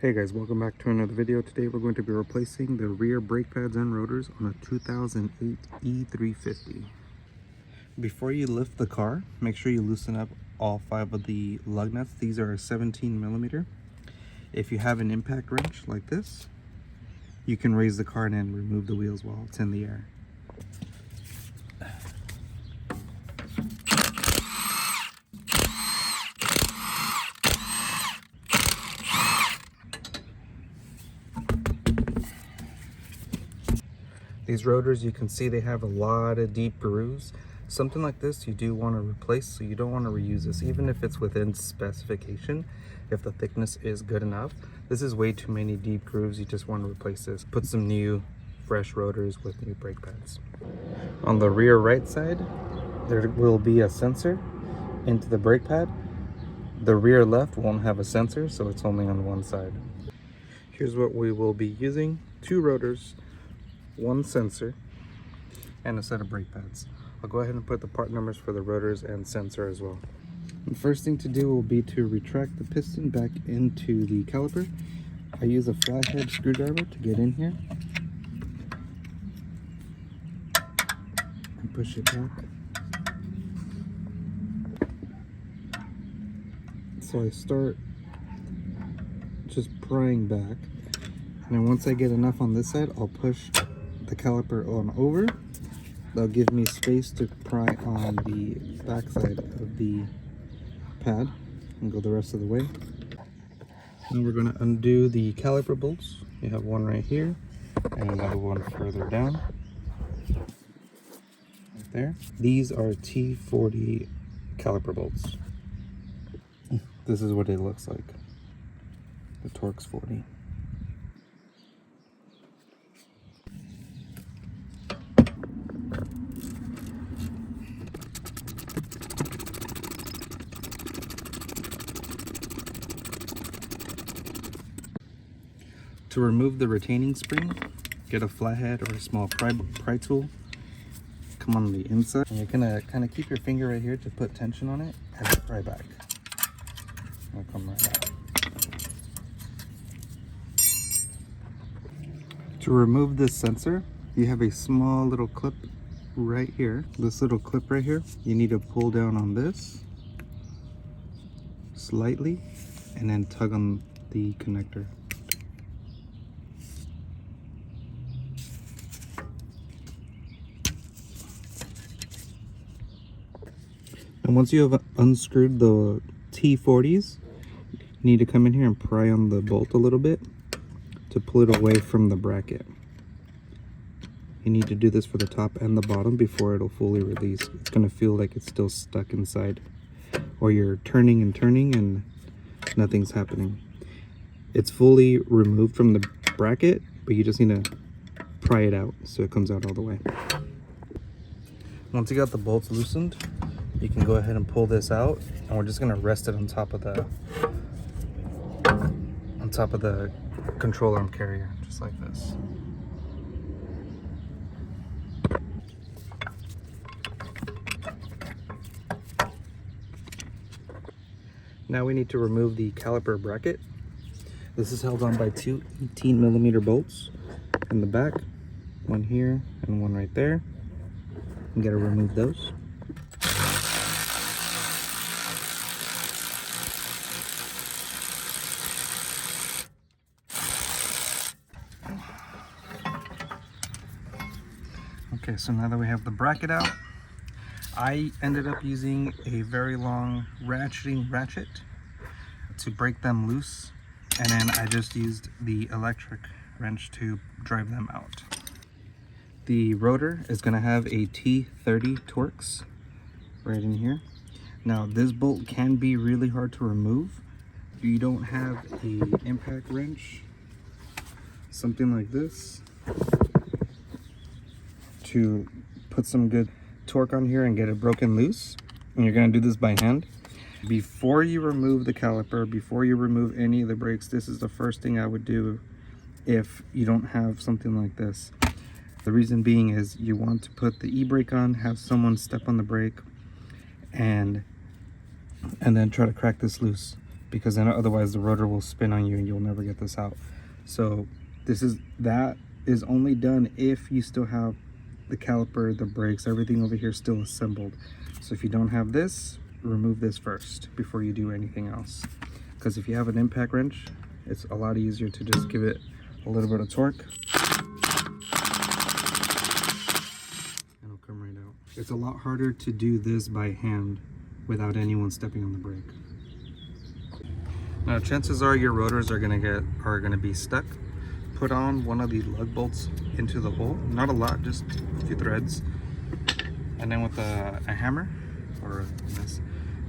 Hey guys, welcome back to another video. Today we're going to be replacing the rear brake pads and rotors on a 2008 E350. Before you lift the car, make sure you loosen up all 5 of the lug nuts. These are 17mm. If you have an impact wrench like this, you can raise the car and then remove the wheels while it's in the air. These rotors, you can see they have a lot of deep grooves. Something like this you do want to replace, so you don't want to reuse this, even if it's within specification. If the thickness is good enough, this is way too many deep grooves. You just want to replace this. Put some new, fresh rotors with new brake pads. On the rear right side, there will be a sensor into the brake pad. The rear left won't have a sensor, so it's only on one side. Here's what we will be using: 2 rotors, 1 sensor, and a set of brake pads. I'll go ahead and put the part numbers for the rotors and sensor as well. The first thing to do will be to retract the piston back into the caliper. I use a flathead screwdriver to get in here and push it back. So I start just prying back, and then once I get enough on this side, I'll push the caliper on over. That'll give me space to pry on the back side of the pad and go the rest of the way. Then we're going to undo the caliper bolts. You have one right here and another one further down, right there. These are T40 caliper bolts. This is what it looks like. The torque's 40. To remove the retaining spring, get a flathead or a small pry tool. Come on the inside, and you're gonna kind of keep your finger right here to put tension on it as you pry back. It'll come right out. To remove this sensor, you have a small little clip right here. This little clip right here, you need to pull down on this slightly and then tug on the connector. And once you have unscrewed the T40s, you need to come in here and pry on the bolt a little bit to pull it away from the bracket. You need to do this for the top and the bottom before it'll fully release. It's going to feel like it's still stuck inside, or you're turning and turning and nothing's happening. It's fully removed from the bracket, but you just need to pry it out so it comes out all the way. Once you got the bolts loosened, you can go ahead and pull this out, and we're just going to rest it on top of the control arm carrier, just like this. Now we need to remove the caliper bracket. This is held on by 2 18mm bolts in the back, one here and one right there. You gotta remove those. Okay, so now that we have the bracket out, I ended up using a very long ratcheting ratchet to break them loose, and then I just used the electric wrench to drive them out. The rotor is going to have a T30 Torx right in here. Now this bolt can be really hard to remove. If you don't have an impact wrench, something like this, to put some good torque on here and get it broken loose, and you're going to do this by hand. Before you remove the caliper, before you remove any of the brakes, this is the first thing I would do if you don't have something like this. The reason being is you want to put the e-brake on, have someone step on the brake, and then try to crack this loose. because then otherwise the rotor will spin on you and you'll never get this out. So that is only done if you still have the caliper, the brakes, everything over here still assembled. So if you don't have this, remove this first before you do anything else, because if you have an impact wrench, it's a lot easier to just give it a little bit of torque and it'll come right out. It's a lot harder to do this by hand without anyone stepping on the brake. Now chances are your rotors are gonna be stuck. Put on one of the lug bolts into the hole, not a lot, just a few threads, and then with a hammer or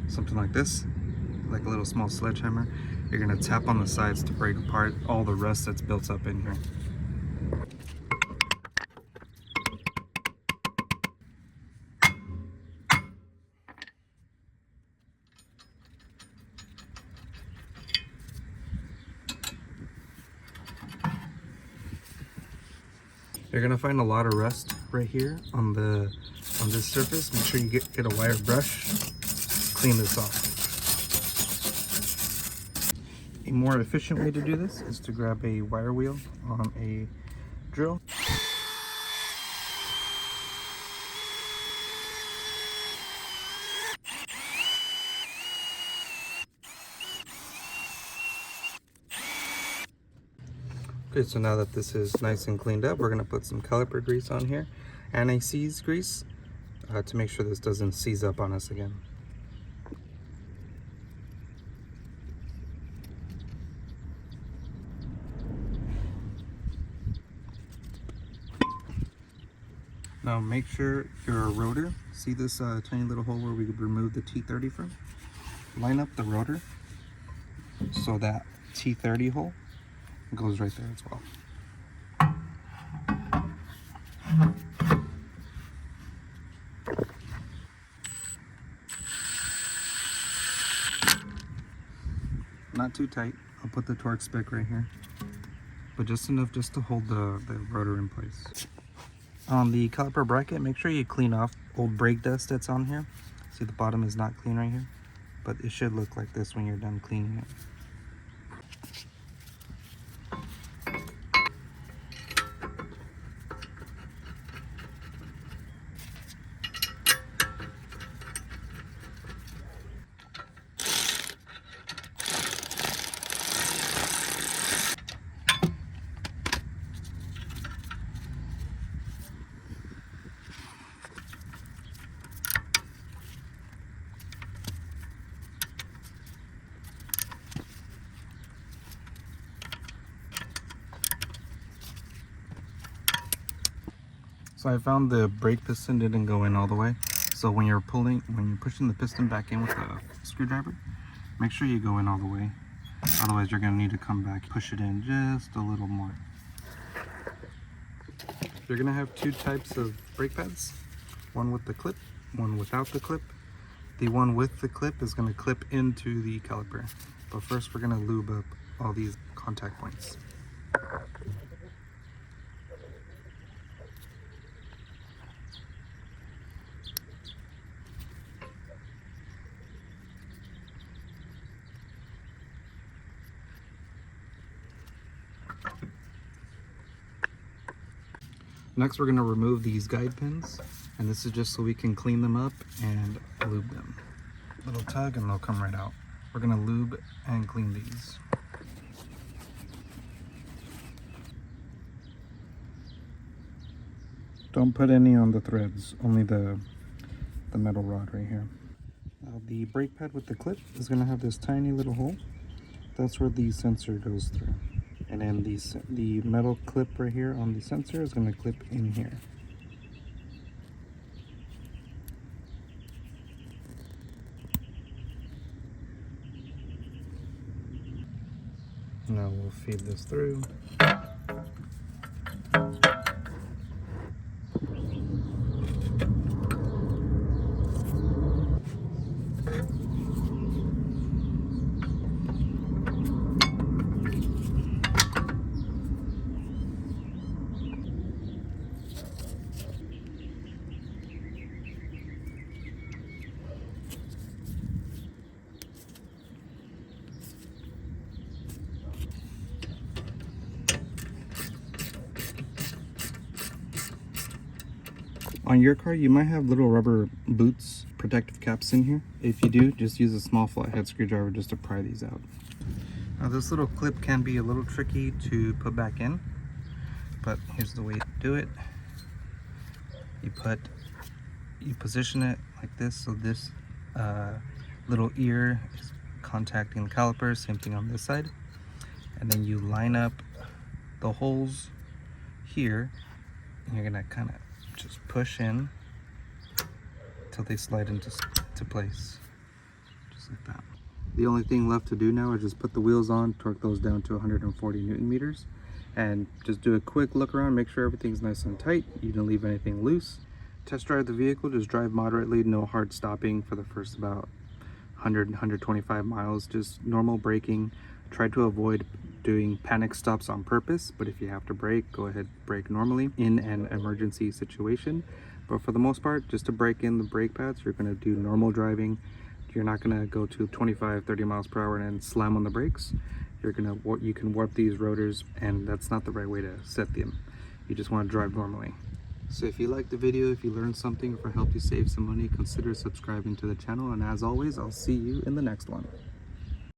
something like this, like a little small sledgehammer, you're gonna tap on the sides to break apart all the rust that's built up in here. You're gonna find a lot of rust right here on this surface. Make sure you get a wire brush, clean this off. A more efficient way to do this is to grab a wire wheel on a drill. Okay, so now that this is nice and cleaned up, we're gonna put some caliper grease on here and a seize grease to make sure this doesn't seize up on us again. Now make sure your rotor, see this tiny little hole where we removed the T30 from? Line up the rotor so that T30 hole goes right there as well. Not too tight. I'll put the torque spec right here, but just enough just to hold the rotor in place. On the caliper bracket, make sure you clean off old brake dust that's on here. See, the bottom is not clean right here, but it should look like this when you're done cleaning it. So I found the brake piston didn't go in all the way. So when you're pushing the piston back in with a screwdriver, make sure you go in all the way. Otherwise you're gonna need to come back, push it in just a little more. You're gonna have two types of brake pads, one with the clip, one without the clip. The one with the clip is gonna clip into the caliper. But first we're gonna lube up all these contact points. Next, we're going to remove these guide pins, and this is just so we can clean them up and lube them. Little tug and they'll come right out. We're going to lube and clean these. Don't put any on the threads, only the metal rod right here. Now the brake pad with the clip is going to have this tiny little hole. That's where the sensor goes through. And then the metal clip right here on the sensor is going to clip in here. Now we'll feed this through. On your car, you might have little rubber boots, protective caps in here. If you do, just use a small flathead screwdriver just to pry these out. Now this little clip can be a little tricky to put back in, but here's the way to do it. You position it like this, so this little ear is contacting the caliper, same thing on this side. And then you line up the holes here, and you're gonna kind of just push in till they slide into place, just like that. The only thing left to do now is just put the wheels on, torque those down to 140 Newton meters, and just do a quick look around, make sure everything's nice and tight, you didn't leave anything loose. Test drive the vehicle, just drive moderately, no hard stopping for the first about 125 miles, just normal braking. Try to avoid doing panic stops on purpose, but if you have to brake, go ahead, brake normally in an emergency situation. But for the most part, just to brake in the brake pads, you're going to do normal driving. You're not going to go to 25-30 miles per hour and then slam on the brakes. You can warp these rotors, and that's not the right way to set them. You just want to drive normally. So if you liked the video, if you learned something, or helped you save some money, consider subscribing to the channel. And as always, I'll see you in the next one.